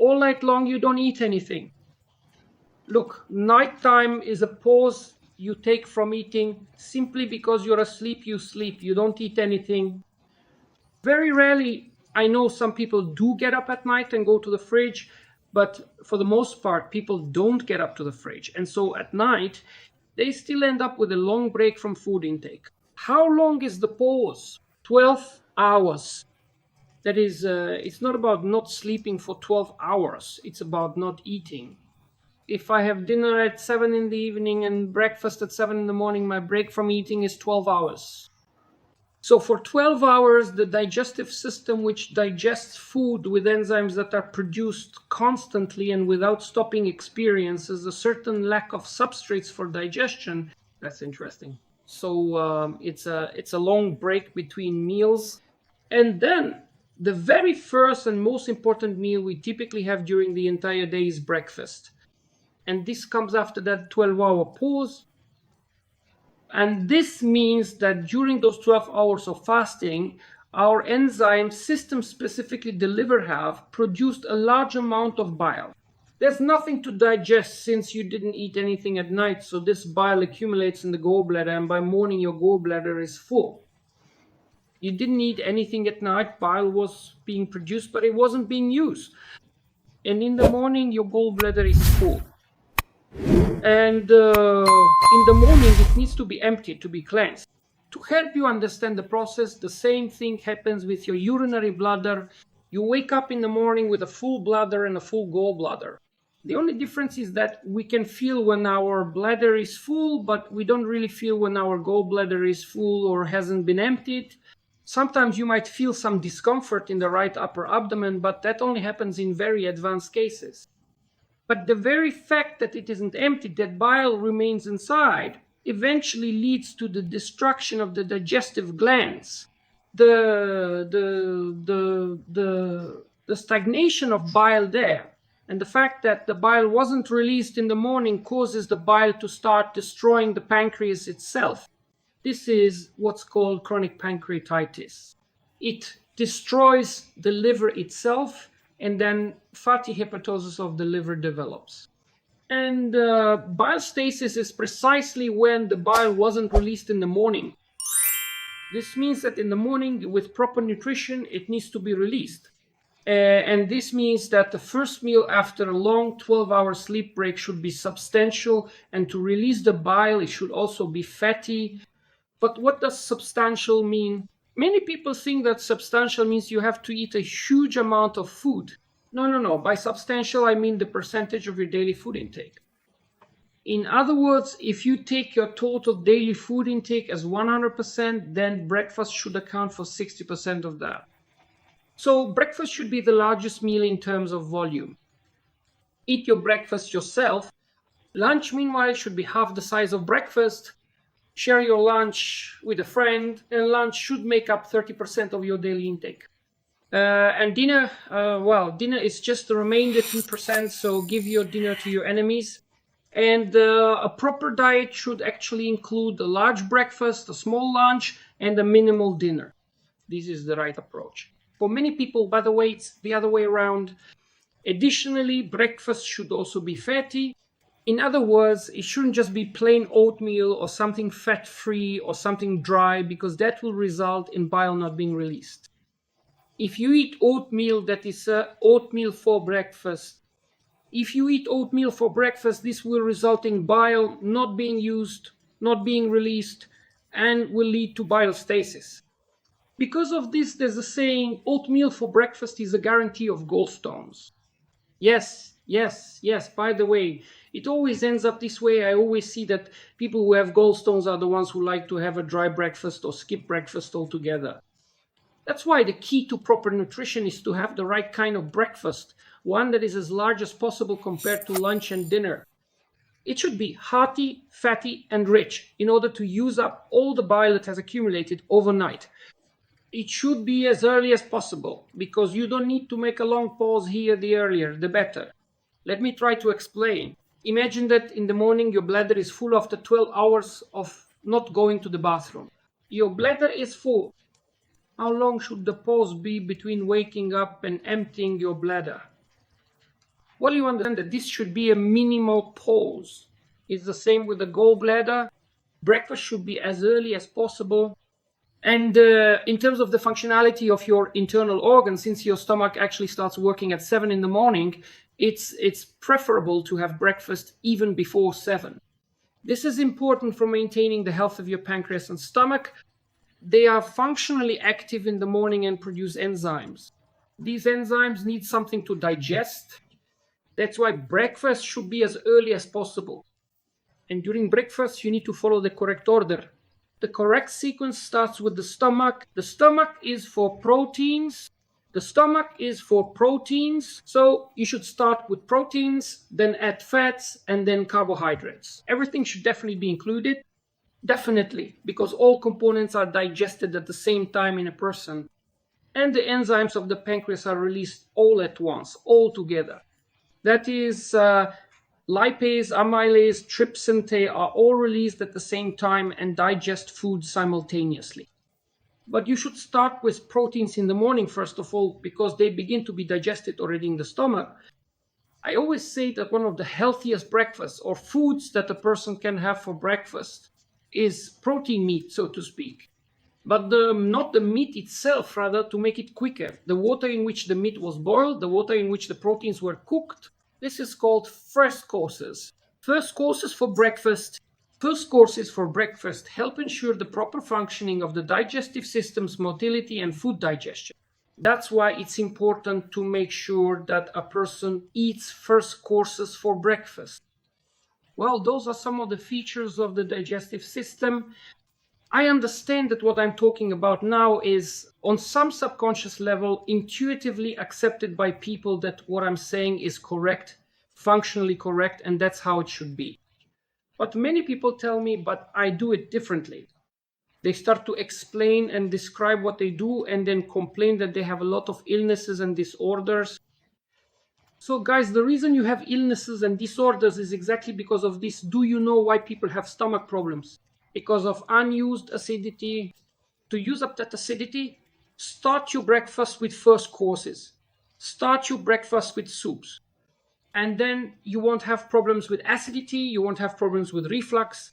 all night long you don't eat anything. Look, nighttime is a pause you take from eating. Simply because you're asleep, you sleep. You don't eat anything. Very rarely, I know some people do get up at night and go to the fridge, but for the most part, people don't get up to the fridge. And so at night, they still end up with a long break from food intake. How long is the pause? 12 hours. That is, it's not about not sleeping for 12 hours. It's about not eating. If I have dinner at 7 in the evening and breakfast at 7 in the morning, my break from eating is 12 hours. So for 12 hours, the digestive system, which digests food with enzymes that are produced constantly and without stopping, experiences a certain lack of substrates for digestion. That's interesting. So it's a long break between meals. And then the very first and most important meal we typically have during the entire day is breakfast. And this comes after that 12-hour pause. And this means that during those 12 hours of fasting, our enzyme system, specifically the liver, have produced a large amount of bile. There's nothing to digest since you didn't eat anything at night, so this bile accumulates in the gallbladder, and by morning your gallbladder is full. You didn't eat anything at night, bile was being produced, but it wasn't being used. And in the morning, your gallbladder is full. And in the morning, it needs to be emptied, to be cleansed. To help you understand the process, the same thing happens with your urinary bladder. You wake up in the morning with a full bladder and a full gallbladder. The only difference is that we can feel when our bladder is full, but we don't really feel when our gallbladder is full or hasn't been emptied. Sometimes you might feel some discomfort in the right upper abdomen, but that only happens in very advanced cases. But the very fact that it isn't emptied, that bile remains inside, eventually leads to the destruction of the digestive glands. The stagnation of bile there, and the fact that the bile wasn't released in the morning, causes the bile to start destroying the pancreas itself. This is what's called chronic pancreatitis. It destroys the liver itself, and then fatty hepatosis of the liver develops. And bile stasis is precisely when the bile wasn't released in the morning. This means that in the morning, with proper nutrition, it needs to be released. And this means that the first meal after a long 12-hour sleep break should be substantial, and to release the bile, it should also be fatty. But what does substantial mean? Many people think that substantial means you have to eat a huge amount of food. No. By substantial, I mean the percentage of your daily food intake. In other words, if you take your total daily food intake as 100%, then breakfast should account for 60% of that. So breakfast should be the largest meal in terms of volume. Eat your breakfast yourself. Lunch, meanwhile, should be half the size of breakfast. Share your lunch with a friend, and lunch should make up 30% of your daily intake. And dinner, dinner is just the remainder 2%, so give your dinner to your enemies. And a proper diet should actually include a large breakfast, a small lunch, and a minimal dinner. This is the right approach. For many people, by the way, it's the other way around. Additionally, breakfast should also be fatty. In other words, it shouldn't just be plain oatmeal or something fat-free or something dry, because that will result in bile not being released. If you eat oatmeal, that is oatmeal for breakfast. If you eat oatmeal for breakfast, this will result in bile not being used, not being released, and will lead to bile stasis. Because of this, there's a saying, oatmeal for breakfast is a guarantee of gallstones. Yes. By the way, it always ends up this way. I always see that people who have gallstones are the ones who like to have a dry breakfast or skip breakfast altogether. That's why the key to proper nutrition is to have the right kind of breakfast, one that is as large as possible compared to lunch and dinner. It should be hearty, fatty, and rich in order to use up all the bile that has accumulated overnight. It should be as early as possible, because you don't need to make a long pause here. The earlier, the better. Let me try to explain. Imagine that in the morning your bladder is full after 12 hours of not going to the bathroom. Your bladder is full. How long should the pause be between waking up and emptying your bladder? Well, you understand that this should be a minimal pause. It's the same with the gallbladder. Breakfast should be as early as possible. And in terms of the functionality of your internal organs, since your stomach actually starts working at 7 in the morning, it's preferable to have breakfast even before 7. This is important for maintaining the health of your pancreas and stomach. They are functionally active in the morning and produce enzymes. These enzymes need something to digest. That's why breakfast should be as early as possible. And during breakfast, you need to follow the correct order. The correct sequence starts with the stomach. The stomach is for proteins. So you should start with proteins, then add fats, and then carbohydrates. Everything should definitely be included. Definitely, because all components are digested at the same time in a person. And the enzymes of the pancreas are released all at once, all together. That is, lipase, amylase, trypsin, they are all released at the same time and digest food simultaneously. But you should start with proteins in the morning, first of all, because they begin to be digested already in the stomach. I always say that one of the healthiest breakfasts or foods that a person can have for breakfast is protein meat, so to speak. But not the meat itself, rather, to make it quicker. The water in which the meat was boiled, the water in which the proteins were cooked, this is called first courses. First courses for breakfast help ensure the proper functioning of the digestive system's motility and food digestion. That's why it's important to make sure that a person eats first courses for breakfast. Well, those are some of the features of the digestive system. I understand that what I'm talking about now is, on some subconscious level, intuitively accepted by people that what I'm saying is correct, functionally correct, and that's how it should be. But many people tell me, but I do it differently. They start to explain and describe what they do and then complain that they have a lot of illnesses and disorders. So guys, the reason you have illnesses and disorders is exactly because of this. Do you know why people have stomach problems? Because of unused acidity. To use up that acidity, start your breakfast with first courses. Start your breakfast with soups. And then you won't have problems with acidity, you won't have problems with reflux.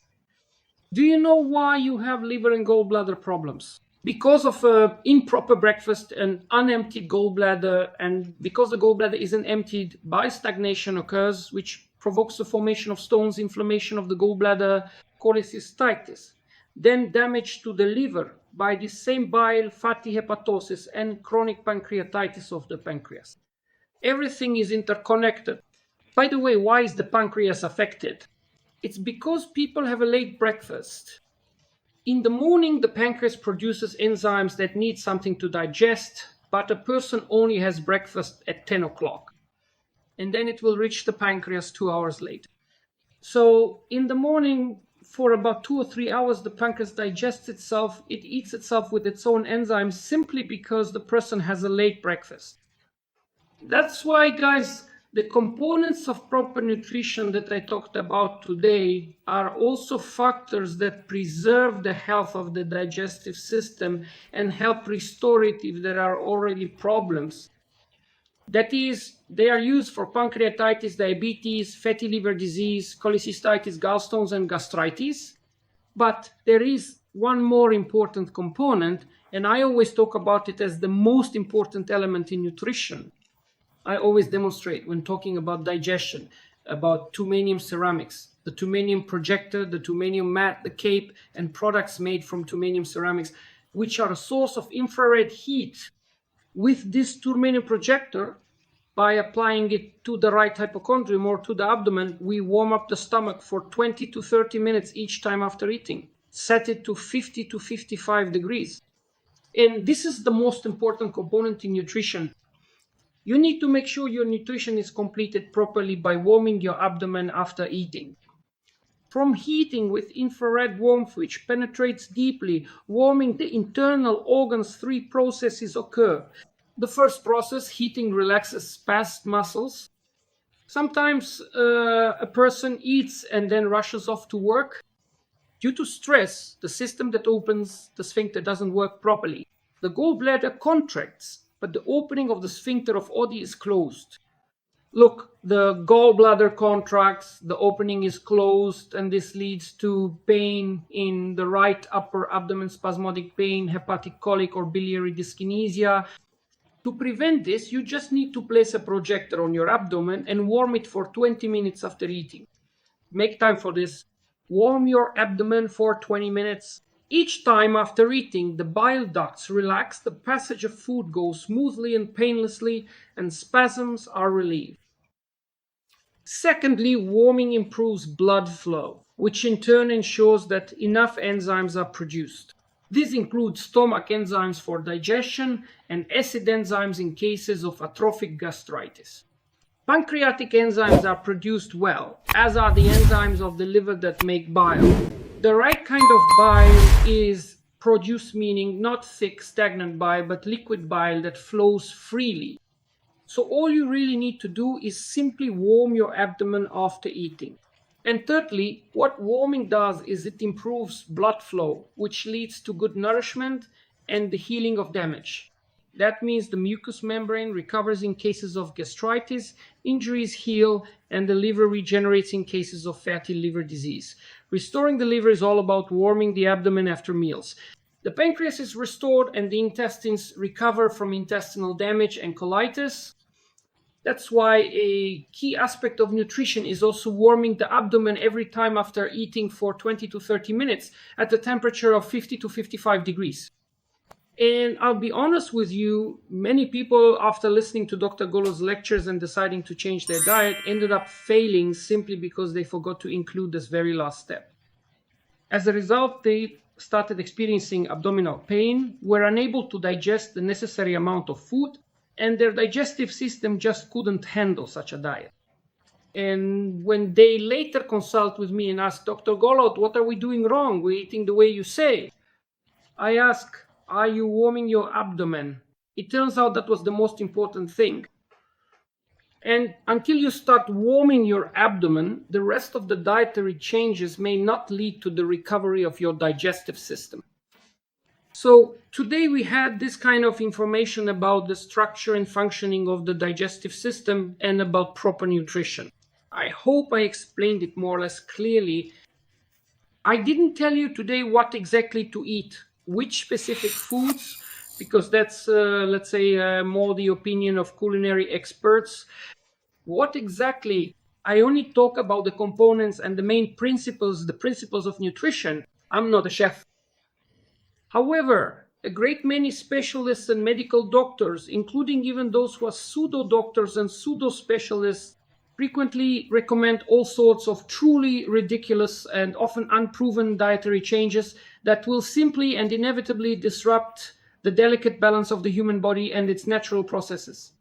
Do you know why you have liver and gallbladder problems? Because of improper breakfast and unemptied gallbladder, and because the gallbladder isn't emptied, bile stagnation occurs, which provokes the formation of stones, inflammation of the gallbladder, cholecystitis. Then damage to the liver by the same bile, fatty hepatosis, and chronic pancreatitis of the pancreas. Everything is interconnected. By the way, why is the pancreas affected? It's because people have a late breakfast. In the morning, the pancreas produces enzymes that need something to digest, but a person only has breakfast at 10 o'clock. And then it will reach the pancreas 2 hours later. So in the morning, for about 2 or 3 hours, the pancreas digests itself. It eats itself with its own enzymes simply because the person has a late breakfast. That's why, guys, the components of proper nutrition that I talked about today are also factors that preserve the health of the digestive system and help restore it if there are already problems. That is, they are used for pancreatitis, diabetes, fatty liver disease, cholecystitis, gallstones, and gastritis. But there is one more important component, and I always talk about it as the most important element in nutrition. I always demonstrate when talking about digestion, about tumenium ceramics, the tumenium projector, the tumenium mat, the cape, and products made from tumenium ceramics, which are a source of infrared heat. With this tumenium projector, by applying it to the right hypochondrium or to the abdomen, we warm up the stomach for 20 to 30 minutes each time after eating. Set it to 50 to 55 degrees. And this is the most important component in nutrition. You need to make sure your nutrition is completed properly by warming your abdomen after eating. From heating with infrared warmth, which penetrates deeply, warming the internal organs, 3 processes occur. The first process, heating, relaxes spasmed muscles. Sometimes a person eats and then rushes off to work. Due to stress, the system that opens the sphincter doesn't work properly. The gallbladder contracts, but the opening of the sphincter of Oddi is closed. Look, the gallbladder contracts, the opening is closed, and this leads to pain in the right upper abdomen, spasmodic pain, hepatic colic, or biliary dyskinesia. To prevent this, you just need to place a projector on your abdomen and warm it for 20 minutes after eating. Make time for this. Warm your abdomen for 20 minutes. Each time after eating, the bile ducts relax, the passage of food goes smoothly and painlessly, and spasms are relieved. Secondly, warming improves blood flow, which in turn ensures that enough enzymes are produced. These include stomach enzymes for digestion and acid enzymes in cases of atrophic gastritis. Pancreatic enzymes are produced well, as are the enzymes of the liver that make bile. The right kind of bile is produced, meaning not thick, stagnant bile, but liquid bile that flows freely. So all you really need to do is simply warm your abdomen after eating. And thirdly, what warming does is it improves blood flow, which leads to good nourishment and the healing of damage. That means the mucous membrane recovers in cases of gastritis, injuries heal, and the liver regenerates in cases of fatty liver disease. Restoring the liver is all about warming the abdomen after meals. The pancreas is restored and the intestines recover from intestinal damage and colitis. That's why a key aspect of nutrition is also warming the abdomen every time after eating for 20 to 30 minutes at a temperature of 50 to 55 degrees. And I'll be honest with you, many people, after listening to Dr. Golo's lectures and deciding to change their diet, ended up failing simply because they forgot to include this very last step. As a result, they started experiencing abdominal pain, were unable to digest the necessary amount of food, and their digestive system just couldn't handle such a diet. And when they later consult with me and ask, Dr. Golod, what are we doing wrong? We're eating the way you say. I ask, are you warming your abdomen? It turns out that was the most important thing. And until you start warming your abdomen, the rest of the dietary changes may not lead to the recovery of your digestive system. So today we had this kind of information about the structure and functioning of the digestive system and about proper nutrition. I hope I explained it more or less clearly. I didn't tell you today what exactly to eat, which specific foods, because that's, let's say, more the opinion of culinary experts. What exactly? I only talk about the components and the main principles, the principles of nutrition. I'm not a chef. However, a great many specialists and medical doctors, including even those who are pseudo-doctors and pseudo-specialists, frequently recommend all sorts of truly ridiculous and often unproven dietary changes that will simply and inevitably disrupt the delicate balance of the human body and its natural processes.